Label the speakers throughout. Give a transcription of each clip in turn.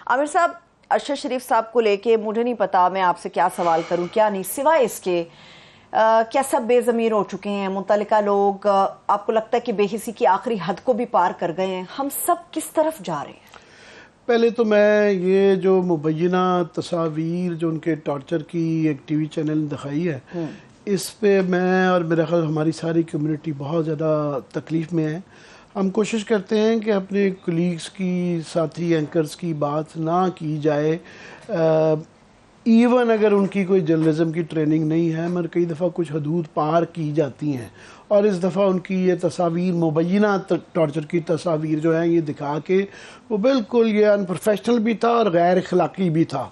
Speaker 1: عامر صاحب، ارشد شریف صاحب کو لے کے مجھے نہیں پتا میں آپ سے کیا سوال کروں کیا نہیں، سوائے اس کے کیا سب بے ضمیر ہو چکے ہیں متعلقہ لوگ؟ آپ کو لگتا ہے کہ بے حسی کی آخری حد کو بھی پار کر گئے ہیں؟ ہم سب کس طرف جا رہے ہیں؟
Speaker 2: پہلے تو میں یہ جو مبینہ تصاویر جو ان کے ٹارچر کی ایک ٹی وی چینل دکھائی ہے، اس پہ میں اور میرا خیال ہماری ساری کمیونٹی بہت زیادہ تکلیف میں ہے۔ ہم کوشش کرتے ہیں کہ اپنے کولیگز کی، ساتھی اینکرز کی بات نہ کی جائے، ایون اگر ان کی کوئی جرنلزم کی ٹریننگ نہیں ہے، مگر کئی دفعہ کچھ حدود پار کی جاتی ہیں، اور اس دفعہ ان کی یہ تصاویر، مبینہ ٹارچر کی تصاویر جو ہیں، یہ دکھا کے وہ بالکل یہ انپروفیشنل بھی تھا اور غیر اخلاقی بھی تھا۔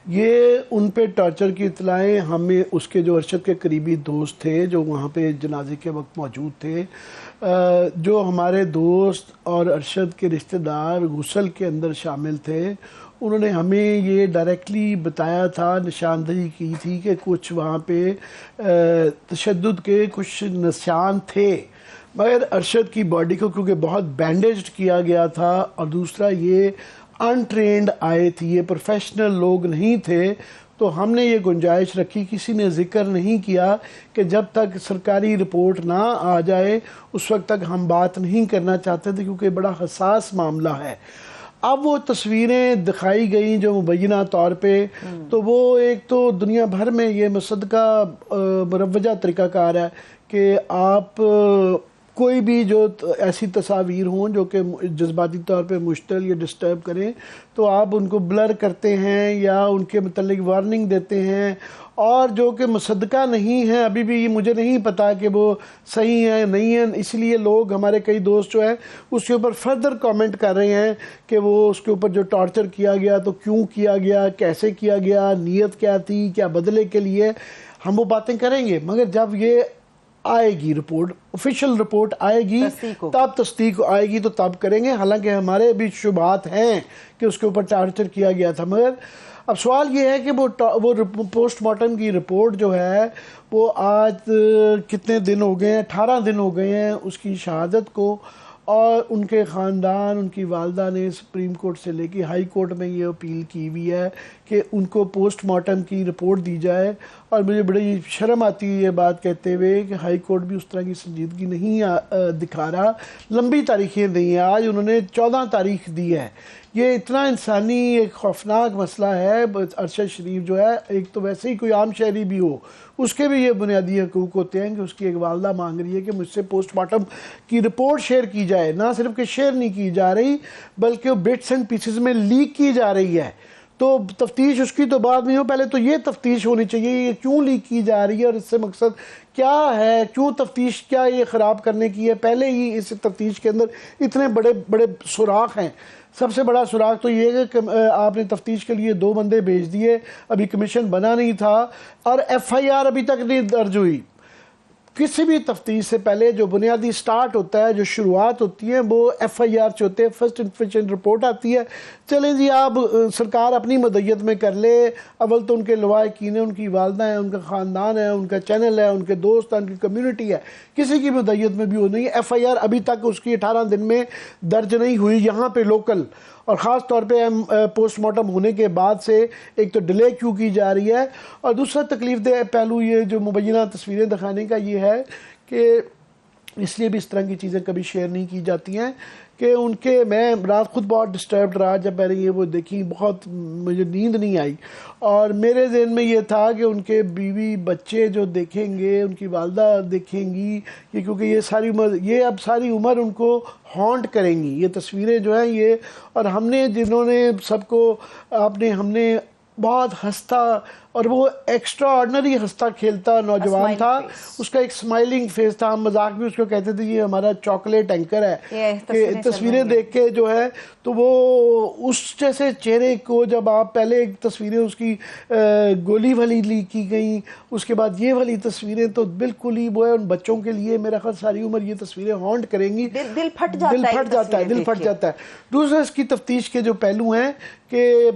Speaker 2: یہ ان پہ ٹارچر کی اطلاعیں ہمیں اس کے جو ارشد کے قریبی دوست تھے جو وہاں پہ جنازے کے وقت موجود تھے، جو ہمارے دوست اور ارشد کے رشتہ دار غسل کے اندر شامل تھے، انہوں نے ہمیں یہ ڈائریکٹلی بتایا تھا، نشاندہی کی تھی کہ کچھ وہاں پہ تشدد کے کچھ نشان تھے، مگر ارشد کی باڈی کو کیونکہ بہت بینڈیجڈ کیا گیا تھا، اور دوسرا یہ انٹرینڈ آئے تھے، یہ پروفیشنل لوگ نہیں تھے، تو ہم نے یہ گنجائش رکھی، کسی نے ذکر نہیں کیا کہ جب تک سرکاری رپورٹ نہ آ جائے اس وقت تک ہم بات نہیں کرنا چاہتے تھے، کیونکہ بڑا حساس معاملہ ہے۔ اب وہ تصویریں دکھائی گئیں جو مبینہ طور پہ، تو وہ ایک تو دنیا بھر میں یہ مصدقہ مروجہ طریقہ کار ہے کہ آپ کوئی بھی جو ایسی تصاویر ہوں جو کہ جذباتی طور پہ مشتعل یا ڈسٹرب کریں، تو آپ ان کو بلر کرتے ہیں یا ان کے متعلق وارننگ دیتے ہیں، اور جو کہ مصدقہ نہیں ہیں، ابھی بھی مجھے نہیں پتا کہ وہ صحیح ہیں نہیں ہیں، اس لیے لوگ ہمارے کئی دوست جو ہیں اس کے اوپر فردر کامنٹ کر رہے ہیں کہ وہ اس کے اوپر جو ٹارچر کیا گیا تو کیوں کیا گیا، کیسے کیا گیا، نیت کیا تھی، کیا بدلے کے لیے، ہم وہ باتیں کریں گے، مگر جب یہ آئے گی رپورٹ، آفیشیل رپورٹ آئے گی، تب تصدیق آئے گی تو تب کریں گے۔ حالانکہ ہمارے بھی شبہات ہیں کہ اس کے اوپر ٹارچر کیا گیا تھا، مگر اب سوال یہ ہے کہ وہ پوسٹ مارٹم کی رپورٹ جو ہے وہ آج کتنے دن ہو گئے ہیں، 18 دن ہو گئے ہیں اس کی شہادت کو، اور ان کے خاندان، ان کی والدہ نے سپریم کورٹ سے لے کے ہائی کورٹ میں یہ اپیل کی ہوئی ہے کہ ان کو پوسٹ مارٹم کی رپورٹ دی جائے، اور مجھے بڑی شرم آتی ہے یہ بات کہتے ہوئے کہ ہائی کورٹ بھی اس طرح کی سنجیدگی نہیں دکھا رہا، لمبی تاریخیں دی ہیں، آج انہوں نے 14 تاریخ دی ہے۔ یہ اتنا انسانی ایک خوفناک مسئلہ ہے۔ ارشد شریف جو ہے، ایک تو ویسے ہی کوئی عام شہری بھی ہو، اس کے بھی یہ بنیادی حقوق ہوتے ہیں کہ اس کی ایک والدہ مانگ رہی ہے کہ مجھ سے پوسٹ مارٹم کی رپورٹ شیئر کی جائے، نہ صرف کہ شیئر نہیں کی جا رہی بلکہ وہ بٹس اینڈ پیسز میں لیک کی جا رہی ہے، تو تفتیش اس کی تو بعد میں ہو، پہلے تو یہ تفتیش ہونی چاہیے یہ کیوں لیک کی جا رہی ہے اور اس سے مقصد کیا ہے، کیوں تفتیش کیا یہ خراب کرنے کی ہے۔ پہلے ہی اس تفتیش کے اندر اتنے بڑے بڑے سوراخ ہیں۔ سب سے بڑا سراغ تو یہ ہے کہ آپ نے تفتیش کے لیے 2 بندے بھیج دیے، ابھی کمیشن بنا نہیں تھا، اور ایف آئی آر ابھی تک نہیں درج ہوئی۔ کسی بھی تفتیش سے پہلے جو بنیادی سٹارٹ ہوتا ہے، جو شروعات ہوتی ہیں، وہ ایف آئی آر سے ہوتے ہیں، فرسٹ انفارمیشن رپورٹ آتی ہے۔ چلیں جی، آپ سرکار اپنی مدیت میں کر لے، اول تو ان کے لواحقین ہیں، ان کی والدہ ہیں، ان کا خاندان ہے، ان کا چینل ہے، ان کے دوست ہیں، ان کی کمیونٹی ہے، کسی کی مدیت میں بھی وہ نہیں ہے۔ ایف آئی آر ابھی تک اس کی 18 دن میں درج نہیں ہوئی یہاں پہ لوکل، اور خاص طور پہ پوسٹ مارٹم ہونے کے بعد سے ایک تو ڈیلے کیوں کی جا رہی ہے، اور دوسرا تکلیف دہ پہلو یہ جو مبینہ تصویریں دکھانے کا یہ ہے کہ اس لیے بھی اس طرح کی چیزیں کبھی شیئر نہیں کی جاتی ہیں کہ ان کے، میں رات خود بہت ڈسٹربڈ رہا جب میں نے یہ وہ دیکھی، بہت مجھے نیند نہیں آئی، اور میرے ذہن میں یہ تھا کہ ان کے بیوی بچے جو دیکھیں گے، ان کی والدہ دیکھیں گی، یہ کیونکہ یہ ساری عمر، یہ اب ساری عمر ان کو ہانٹ کریں گی یہ تصویریں جو ہیں یہ، اور ہم نے جنہوں نے سب کو ہم نے بہت ہنستا، اور وہ ایکسٹرا آرڈنری ہنستا کھیلتا نوجوان تھا، اس کا ایک سمائلنگ فیس تھا، ہم مذاق بھی اس کو کہتے تھے یہ ہمارا چاکلیٹ اینکر ہے، کہ تصویریں دیکھ کے جو ہے تو وہ اس جیسے چہرے کو، جب آپ پہلے ایک تصویریں اس کی گولی والی لیک کی گئیں، اس کے بعد یہ والی تصویریں، تو بالکل ہی وہ ہے ان بچوں کے لیے میرا خیال ساری عمر یہ تصویریں ہانٹ کریں گی،
Speaker 1: دل پھٹ جاتا ہے۔
Speaker 2: دوسرا اس کی تفتیش کے جو پہلو ہیں کہ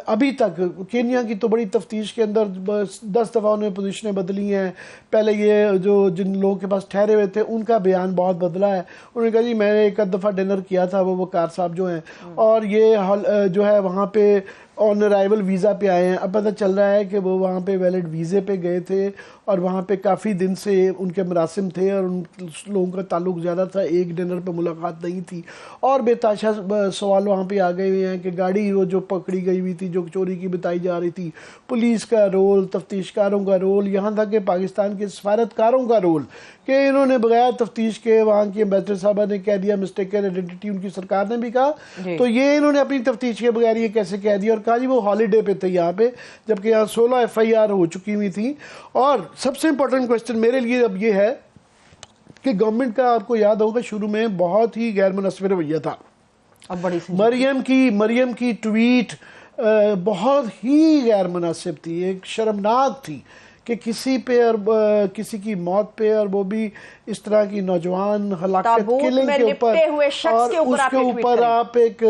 Speaker 2: ابھی تک کینیا کی تو بڑی تفتیش کے اندر 10 دفعہ انہوں نے پوزیشنیں بدلی ہیں. پہلے یہ جو جن لوگوں کے پاس ٹھہرے ہوئے تھے ان کا بیان بہت بدلا ہے. انہوں نے کہا جی میں نے ایک دفعہ ڈنر کیا تھا, وہ وقار صاحب جو ہیں, اور یہ جو ہے وہاں پہ آن ارائیول ویزا پہ آئے ہیں. اب پتہ چل رہا ہے کہ وہ وہاں پہ ویلڈ ویزے پہ گئے تھے اور وہاں پہ کافی دن سے ان کے مراسم تھے اور ان لوگوں کا تعلق زیادہ تھا, ایک ڈنر پہ ملاقات نہیں تھی. اور بے تحاشا سوال وہاں پہ آ گئے ہوئے ہیں کہ گاڑی وہ جو پکڑی گئی ہوئی تھی جو چوری کی بتائی جا رہی تھی, پولیس کا رول, تفتیش کاروں کا رول, یہاں تک کہ پاکستان کے سفارتکاروں کا رول, کہ انہوں نے بغیر تفتیش کے, وہاں کی امبیسڈر صاحبہ نے کہہ دیا مسٹیکن آئیڈینٹی, ان کی سرکار نے بھی کہا, تو یہ انہوں نے اپنی تفتیش کے بغیر یہ کیسے کہہ دیا, اور کہا جی وہ ہالیڈے پہ تھے یہاں پہ, جبکہ یہاں 16 FIR ہو چکی ہوئی تھی. اور سب سے امپورٹنٹ کوسچن میرے لیے اب یہ ہے کہ گورنمنٹ کا, آپ کو یاد ہوگا شروع میں بہت ہی غیر مناسب رویہ تھا. مریم کی ٹویٹ بہت ہی غیر مناسب تھی, ایک شرمناک تھی کہ کسی پہ اور کسی کی موت پہ, اور وہ بھی اس طرح کی نوجوان ہلاکت کلنگ کے اوپر, اور اس کے اوپر آپ ایک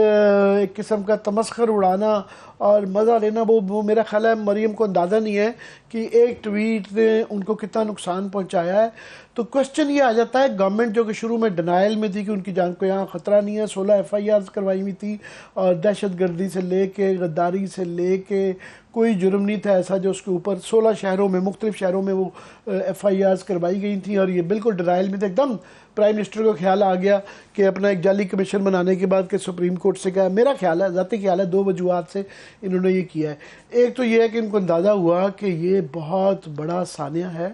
Speaker 2: قسم کا تمسخر اڑانا اور مزہ لینا. وہ میرا خیال ہے مریم کو اندازہ نہیں ہے کہ ایک ٹویٹ نے ان کو کتنا نقصان پہنچایا ہے. تو کوسچن یہ آ جاتا ہے, گورنمنٹ جو کہ شروع میں ڈینائل میں تھی کہ ان کی جان کو یہاں خطرہ نہیں ہے, 16 FIR کروائی ہوئی تھی, اور دہشت گردی سے لے کے غداری سے لے کے کوئی جرم نہیں تھا ایسا جو اس کے اوپر 16 شہروں میں, مختلف شہروں میں وہ FIR کروائی گئی تھیں, اور یہ بالکل ڈینائل میں تھے. ایک دم پرائم منسٹر کو خیال آ گیا کہ اپنا ایک جعلی کمیشن بنانے کے بعد کہ سپریم کورٹ سے کہا, میرا خیال ہے, ذاتی خیال ہے, 2 وجوہات سے انہوں نے یہ کیا ہے. ایک تو یہ ہے کہ ان کو اندازہ ہوا کہ یہ بہت بڑا سانحہ ہے,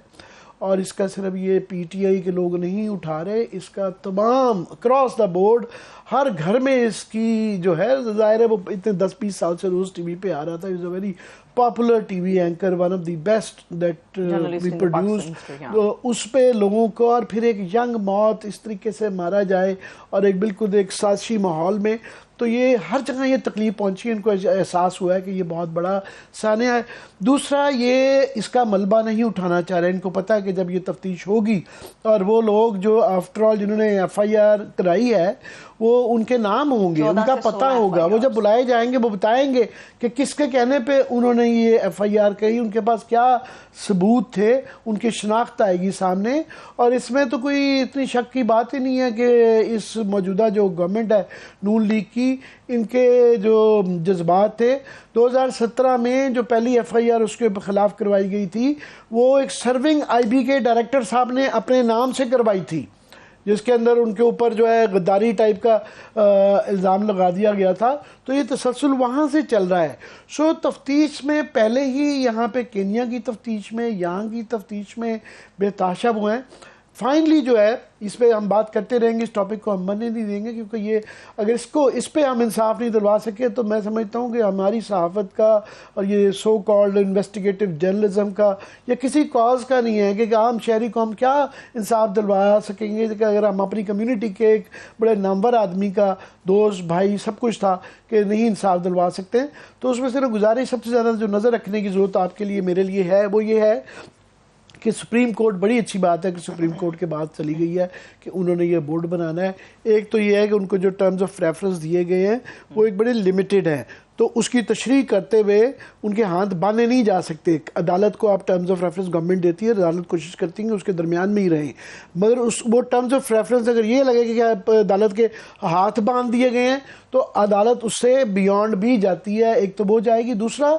Speaker 2: اور اس کا صرف یہ PTI کے لوگ نہیں اٹھا رہے, اس کا تمام اکراس دا بورڈ ہر گھر میں اس کی جو ہے, ظاہر ہے وہ اتنے 10-20 سال سے روز ٹی وی پہ آ رہا تھا, is a very popular TV anchor, one of the best that we produce. تو اس پہ لوگوں کو, اور پھر ایک ینگ موت اس طریقے سے مارا جائے اور ایک بالکل ایک سازشی ماحول میں, تو یہ ہر جگہ یہ تکلیف پہنچی, ان کو احساس ہوا ہے کہ یہ بہت بڑا سانحہ ہے. دوسرا یہ اس کا ملبہ نہیں اٹھانا چاہ رہے, ان کو پتہ ہے کہ جب یہ تفتیش ہوگی اور وہ لوگ جو آفٹر آل جنہوں نے FIR کرائی ہے وہ ان کے نام ہوں گے, ان کا پتہ ہوگا, وہ جب بلائے جائیں گے وہ بتائیں گے کہ کس کے کہنے پہ انہوں نے یہ FIR کہی, ان کے پاس کیا ثبوت تھے, ان کی شناخت آئے گی سامنے. اور اس میں تو کوئی اتنی شک کی بات ہی نہیں ہے کہ اس موجودہ جو گورنمنٹ ہے نون لیگ کی, ان کے جو جذبات تھے. 2017 میں جو پہلی FIR اس کے خلاف کروائی گئی تھی وہ ایک سرونگ IB کے ڈائریکٹر صاحب نے اپنے نام سے کروائی تھی, جس کے اندر ان کے اوپر جو ہے غداری ٹائپ کا الزام لگا دیا گیا تھا. تو یہ تسلسل وہاں سے چل رہا ہے. سو تفتیش میں پہلے ہی یہاں پہ کینیا کی تفتیش میں, یہاں کی تفتیش میں بے تحاشا وہ ہیں. فائنلی جو ہے اس پہ ہم بات کرتے رہیں گے, اس ٹاپک کو ہم مرنے نہیں دیں گے, کیونکہ یہ اگر اس پہ ہم انصاف نہیں دلوا سکے تو میں سمجھتا ہوں کہ ہماری صحافت کا اور یہ سو کالڈ انویسٹیگیٹو جرنلزم کا یا کسی کاز کا نہیں ہے کہ عام شہری کو ہم کیا انصاف دلوا سکیں گے, کہ اگر ہم اپنی کمیونٹی کے ایک بڑے نامور آدمی کا دوست بھائی سب کچھ تھا کہ نہیں انصاف دلوا سکتے. تو اس میں صرف گزارش سب سے زیادہ جو نظر رکھنے کی ضرورت آپ کے لیے میرے لیے ہے وہ یہ ہے کہ سپریم کورٹ, بڑی اچھی بات ہے کہ سپریم کورٹ کے بعد چلی گئی ہے کہ انہوں نے یہ بورڈ بنانا ہے. ایک تو یہ ہے کہ ان کو جو ٹرمز آف ریفرنس دیے گئے ہیں وہ ایک بڑے لمیٹڈ ہیں, تو اس کی تشریح کرتے ہوئے ان کے ہاتھ باندھے نہیں جا سکتے. عدالت کو آپ ٹرمز آف ریفرنس گورنمنٹ دیتی ہے, عدالت کوشش کرتی ہے کہ اس کے درمیان میں ہی رہیں, مگر وہ ٹرمز آف ریفرنس اگر یہ لگے کہ عدالت کے ہاتھ باندھ دیے گئے ہیں تو عدالت اس سے بیونڈ بھی جاتی ہے, ایک تو وہ جائے گی. دوسرا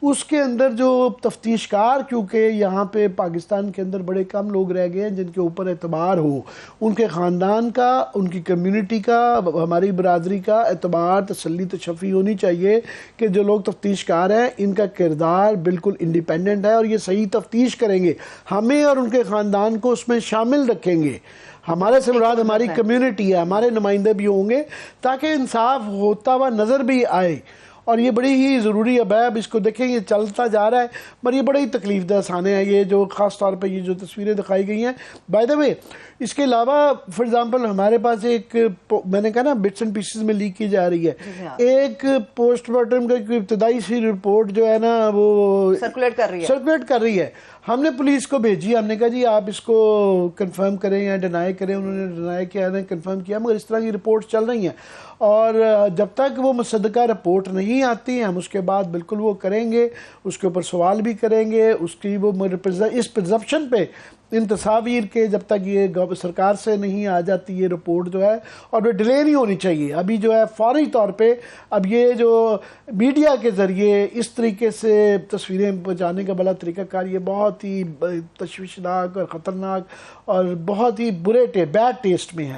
Speaker 2: اس کے اندر جو تفتیش کار, کیونکہ یہاں پہ پاکستان کے اندر بڑے کم لوگ رہ گئے ہیں جن کے اوپر اعتبار ہو, ان کے خاندان کا, ان کی کمیونٹی کا, ہماری برادری کا اعتبار, تسلی تشفی ہونی چاہیے کہ جو لوگ تفتیش کار ہیں ان کا کردار بالکل انڈیپینڈنٹ ہے اور یہ صحیح تفتیش کریں گے, ہمیں اور ان کے خاندان کو اس میں شامل رکھیں گے. ہمارے سے مراد ہماری کمیونٹی ہے, ہمارے نمائندے بھی ہوں گے تاکہ انصاف ہوتا ہوا نظر بھی آئے. اور یہ بڑی ہی ضروری ہے. اب اس کو دیکھیں یہ چلتا جا رہا ہے پر یہ بڑی تکلیف دہ سانحہ ہے یہ جو خاص طور پہ یہ جو تصویریں دکھائی گئی ہیں. بائی دا وے اس کے علاوہ فار ایگزامپل ہمارے پاس ایک, میں نے کہا نا بٹس اینڈ پیسز میں لیک کی جا رہی ہے, ایک پوسٹ مارٹم کا ابتدائی سی رپورٹ جو ہے نا وہ
Speaker 1: سرکولیٹ کر رہی ہے.
Speaker 2: ہم نے پولیس کو بھیجی، ہم نے کہا جی آپ اس کو کنفرم کریں یا ڈینائی کریں، انہوں نے ڈینائی کیا ہے، کنفرم کیا، مگر اس طرح کی رپورٹ چل رہی ہیں اور جب تک وہ مصدقہ رپورٹ نہیں آتی ہم اس کے بعد بالکل وہ کریں گے، اس کے اوپر سوال بھی کریں گے، اس کی وہ اس پرزپشن پہ ان تصاویر کے جب تک یہ سرکار سے نہیں آ جاتی یہ رپورٹ جو ہے، اور وہ ڈیلے نہیں ہونی چاہیے۔ ابھی جو ہے فوری طور پہ اب یہ جو میڈیا کے ذریعے اس طریقے سے تصویریں پہنچانے کا بڑا طریقہ کار یہ بہت ہی تشویشناک اور خطرناک اور بہت ہی بیڈ ٹیسٹ میں ہے۔